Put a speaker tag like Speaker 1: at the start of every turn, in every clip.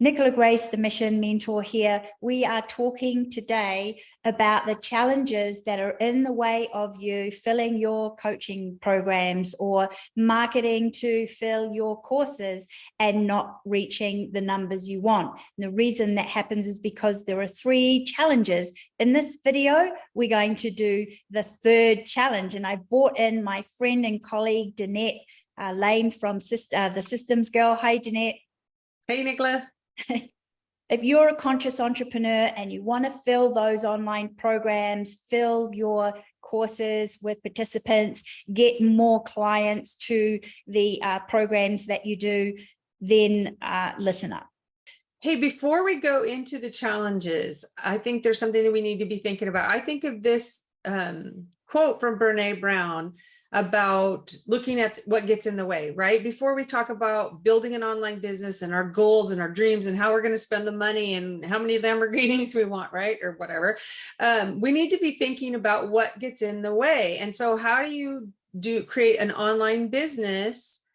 Speaker 1: Nicola Grace, the Mission Mentor here. We are talking today about the challenges that are in the way of you filling your coaching programs or marketing to fill your courses and not reaching the numbers you want. And the reason that happens is because there are 3 challenges. In this video, we're going to do the 3rd challenge. And I brought in my friend and colleague, Danette Layne from the Systems Girl. Hi, Danette.
Speaker 2: Hey, Nicola.
Speaker 1: If you're a conscious entrepreneur and you want to fill those online programs, fill your courses with participants, get more clients to the programs that you do, then listen up.
Speaker 2: Hey, before we go into the challenges, I think there's something that we need to be thinking about. I think of this quote from Brene Brown about looking at what gets in the way, right? Before we talk about building an online business and our goals and our dreams and how we're going to spend the money and how many Lamborghinis we want, right? Or whatever. We need to be thinking about what gets in the way. And so how do you create an online business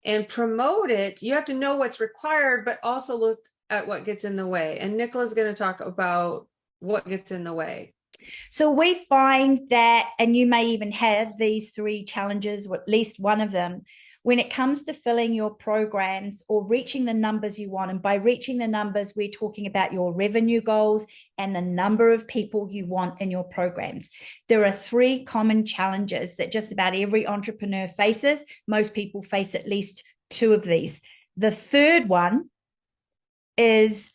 Speaker 2: and promote it? You have to know what's required, but also look at what gets in the way. And Nicola's going to talk about what gets in the way.
Speaker 1: So we find that, and you may even have these 3 challenges, or at least one of them, when it comes to filling your programs or reaching the numbers you want. And by reaching the numbers, we're talking about your revenue goals and the number of people you want in your programs. There are 3 common challenges that just about every entrepreneur faces. Most people face at least 2 of these. The 3rd one is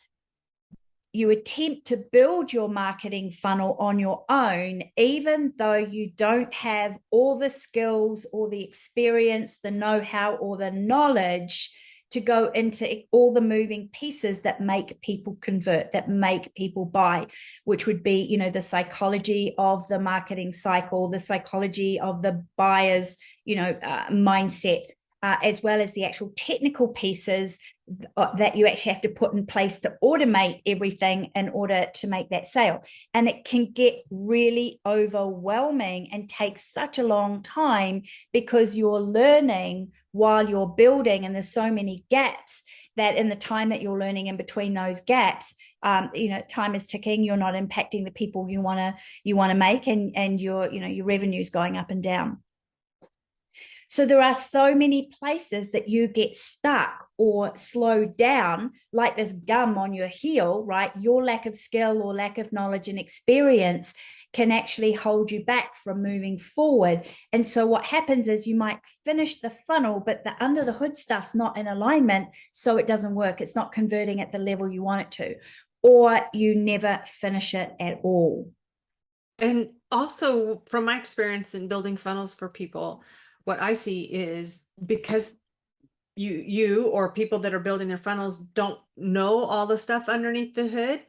Speaker 1: you attempt to build your marketing funnel on your own, even though you don't have all the skills or the experience, the know-how or the knowledge to go into all the moving pieces that make people convert, that make people buy, which would be, the psychology of the marketing cycle, the psychology of the buyer's, mindset, as well as the actual technical pieces that you actually have to put in place to automate everything in order to make that sale. And it can get really overwhelming and take such a long time because you're learning while you're building, and there's so many gaps that in the time that you're learning in between those gaps, time is ticking. You're not impacting the people you want to make, and your revenue is going up and down. So there are so many places that you get stuck or slowed down, like this gum on your heel, right? Your lack of skill or lack of knowledge and experience can actually hold you back from moving forward. And so what happens is you might finish the funnel, but the under the hood stuff's not in alignment, so it doesn't work. It's not converting at the level you want it to, or you never finish it at all.
Speaker 2: And also from my experience in building funnels for people, what I see is because you or people that are building their funnels don't know all the stuff underneath the hood,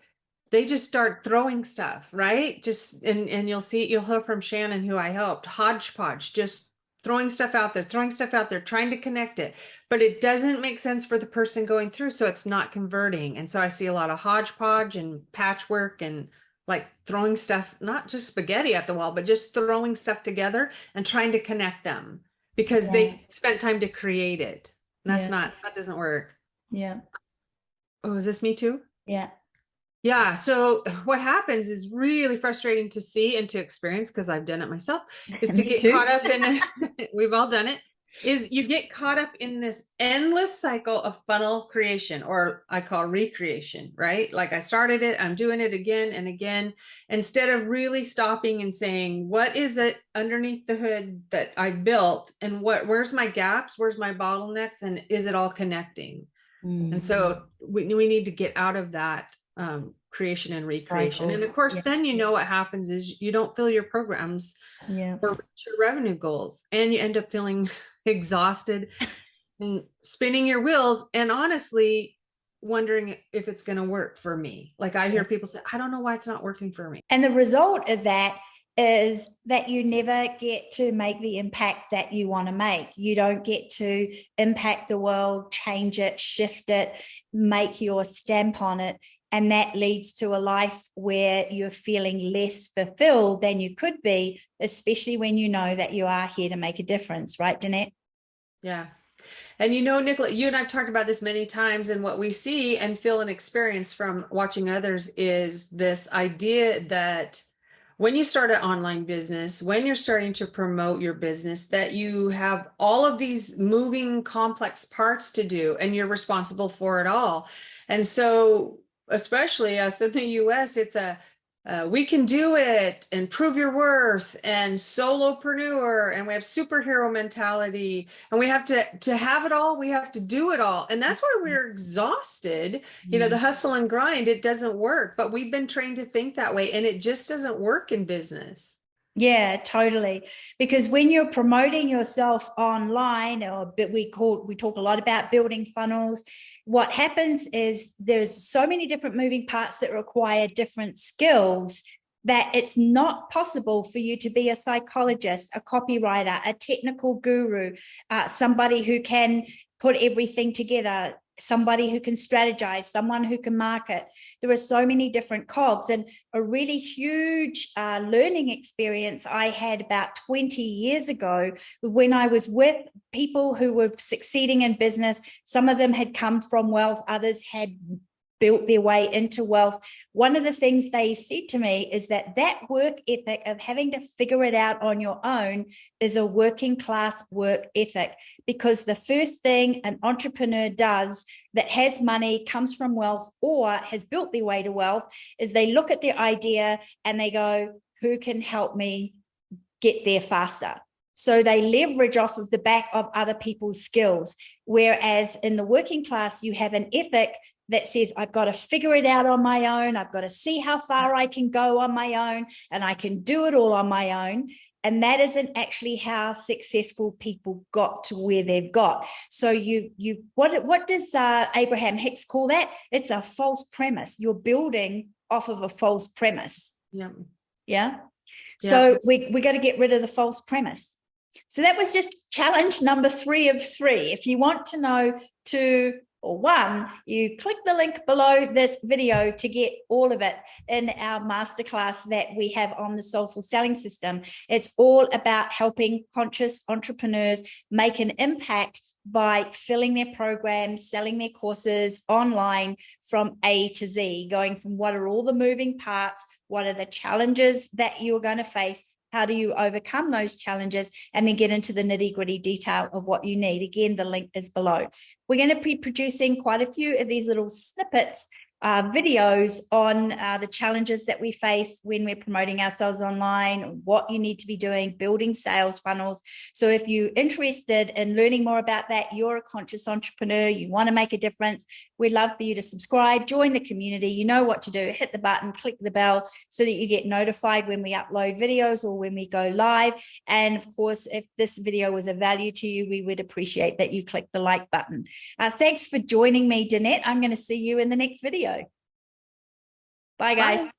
Speaker 2: they just start throwing stuff, right? And you'll hear from Shannon, who I helped, hodgepodge, just throwing stuff out there, trying to connect it, but it doesn't make sense for the person going through, so it's not converting. And so I see a lot of hodgepodge and patchwork and like throwing stuff, not just spaghetti at the wall, but just throwing stuff together and trying to connect them because they spent time to create it. And that doesn't work.
Speaker 1: Yeah.
Speaker 2: Oh, is this me too?
Speaker 1: Yeah.
Speaker 2: Yeah. So what happens is really frustrating to see and to experience, because I've done it myself, is to get caught up in, we've all done it, is you get caught up in this endless cycle of funnel creation, or I call recreation, right? Like I started it, I'm doing it again and again, instead of really stopping and saying, what is it underneath the hood that I built, and where's my gaps, where's my bottlenecks, and is it all connecting? And so we need to get out of that creation and recreation. And of course, then what happens is you don't fill your programs or reach your revenue goals, and you end up feeling exhausted and spinning your wheels, and honestly wondering if it's going to work for me. Like I hear people say, I don't know why it's not working for me.
Speaker 1: And the result of that is that you never get to make the impact that you want to make. You don't get to impact the world, change it, shift it, make your stamp on it. And that leads to a life where you're feeling less fulfilled than you could be, especially when you know that you are here to make a difference, right, Danette?
Speaker 2: Yeah. And you know, Nicola, you and I've talked about this many times, and what we see and feel and experience from watching others is this idea that when you start an online business, when you're starting to promote your business, that you have all of these moving complex parts to do, and you're responsible for it all. And so, especially us in the US, it's a we can do it and prove your worth and solopreneur, and we have superhero mentality, and we have to have it all, we have to do it all, and that's why we're exhausted. You know, the hustle and grind, it doesn't work, but we've been trained to think that way, and it just doesn't work in business.
Speaker 1: Yeah, totally. Because when you're promoting yourself online, or we talk a lot about building funnels, what happens is there's so many different moving parts that require different skills that it's not possible for you to be a psychologist, a copywriter, a technical guru, somebody who can put everything together, somebody who can strategize, someone who can market. There are so many different cogs, and a really huge learning experience I had about 20 years ago when I was with people who were succeeding in business. Some of them had come from wealth, others had built their way into wealth. One of the things they said to me is that work ethic of having to figure it out on your own is a working class work ethic, because the first thing an entrepreneur does that has money, comes from wealth, or has built their way to wealth is they look at their idea and they go, who can help me get there faster? So they leverage off of the back of other people's skills. Whereas in the working class, you have an ethic that says, I've got to figure it out on my own. I've got to see how far I can go on my own, and I can do it all on my own. And that isn't actually how successful people got to where they've got. So what does Abraham Hicks call that? It's a false premise. You're building off of a false premise.
Speaker 2: Yeah.
Speaker 1: Yeah. So we got to get rid of the false premise. So that was just challenge number 3 of 3. If you want to know one, you click the link below this video to get all of it in our masterclass that we have on the Soulful selling system. It's all about helping conscious entrepreneurs make an impact by filling their programs, selling their courses online from A to Z, going from what are all the moving parts, what are the challenges that you're going to face, how do you overcome those challenges, and then get into the nitty-gritty detail of what you need. Again, the link is below. We're going to be producing quite a few of these little snippets, videos on the challenges that we face when we're promoting ourselves online, what you need to be doing, building sales funnels. So if you're interested in learning more about that, you're a conscious entrepreneur, you want to make a difference, we'd love for you to subscribe, join the community. You know what to do. Hit the button, click the bell so that you get notified when we upload videos or when we go live. And of course, if this video was of value to you, we would appreciate that you click the like button. Thanks for joining me, Danette. I'm going to see you in the next video. Bye, guys. Bye.